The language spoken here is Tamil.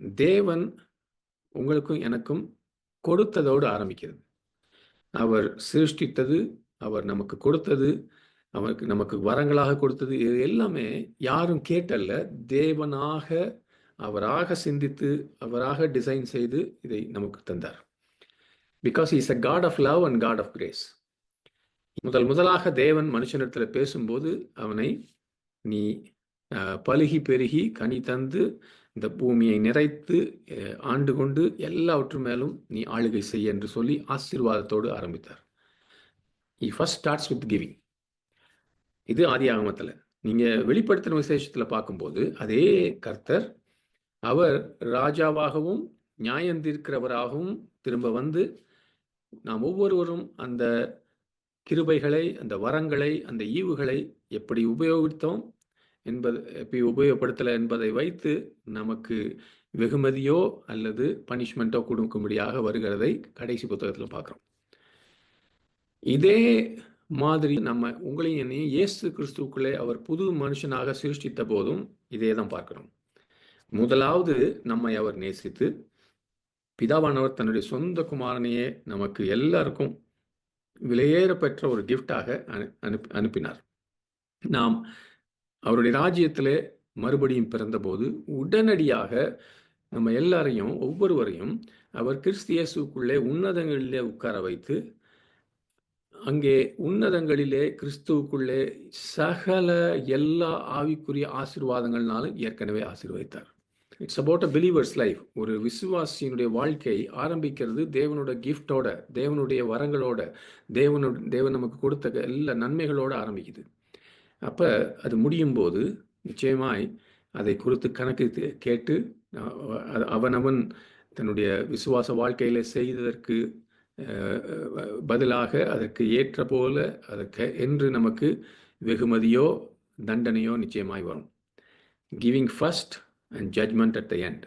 தேவன் உங்களுக்கும் எனக்கும் கொடுத்ததோடு ஆரம்பிக்கிறது. அவர் சிருஷ்டித்தது, அவர் நமக்கு கொடுத்தது, நமக்கு வரங்களாக கொடுத்தது, இது எல்லாமே யாரும் கேட்டல்ல. தேவனாக அவராக சிந்தித்து அவராக டிசைன் செய்து இதை நமக்கு தந்தார். Because he is a God of love and God of grace. முதலாக தேவன் மனுஷனிடத்தில் பேசும்போது அவனை நீ பலுகி பெருகி கனி தந்து இந்த பூமியை நிறைத்து ஆண்டு கொண்டு எல்லாவற்று மேலும் நீ ஆளுகை செய்ய என்று சொல்லி ஆசீர்வாதத்தோடு ஆரம்பித்தார். he first starts with giving. இது ஆதியாகமத்தில். நீங்கள் வெளிப்படுத்தின விசேஷத்தில் பார்க்கும்போது அதே கர்த்தர் அவர் ராஜாவாகவும் நியாயந்தீர்க்கிறவராகவும் திரும்ப வந்து நாம் ஒவ்வொருவரும் அந்த கிருபைகளை, அந்த வரங்களை, அந்த ஈவுகளை எப்படி உபயோகித்தோம் என்பது, எப்படி உபயோகப்படுத்தலை என்பதை வைத்து நமக்கு வெகுமதியோ அல்லது பனிஷ்மெண்ட்டோ கொடுக்கும்படியாக வருகிறதை கடைசி புத்தகத்தில் பார்க்குறோம். இதே மாதிரி நம்ம உங்களையும் என்னையும் இயேசு கிறிஸ்துவுக்குள்ளே அவர் புது மனுஷனாக சிருஷ்டித்த போதும் இதே தான் பார்க்குறோம். முதலாவது நம்மை அவர் நேசித்து பிதாவானவர் தன்னுடைய சொந்த குமாரனையே நமக்கு எல்லாருக்கும் விலையேற பெற்ற ஒரு கிஃப்டாக அனுப்பினார். நாம் அவருடைய ராஜ்யத்திலே மறுபடியும் பிறந்தபோது உடனடியாக நம்ம எல்லாரையும் ஒவ்வொருவரையும் அவர் கிறிஸ்து இயேசுக்குள்ளே உன்னதங்களிலே உட்கார வைத்து அங்கே உன்னதங்களிலே கிறிஸ்துவுக்குள்ளே சகல எல்லா ஆவிக்குரிய ஆசீர்வாதங்கள்னாலும் ஏற்கனவே ஆசீர்வதித்தார். It's about a believers life. ஒரு விசுவாசியினுடைய வாழ்க்கை ஆரம்பிக்கிறது தேவனோட கிஃப்டோட, தேவனுடைய வரங்களோட, தேவன் நமக்கு கொடுத்த எல்லா நன்மைகளோடு ஆரம்பிக்குது. அப்போ அது முடியும் போது நிச்சயமாய் அதை குறித்து கணக்கு கேட்டு அவனவன் தன்னுடைய விசுவாச வாழ்க்கையில் செய்ததற்கு பதிலாக அதற்கு ஏற்ற போல அதற்கு என்று நமக்கு வெகுமதியோ தண்டனையோ நிச்சயமாய் வரும். Giving first and judgment at the end.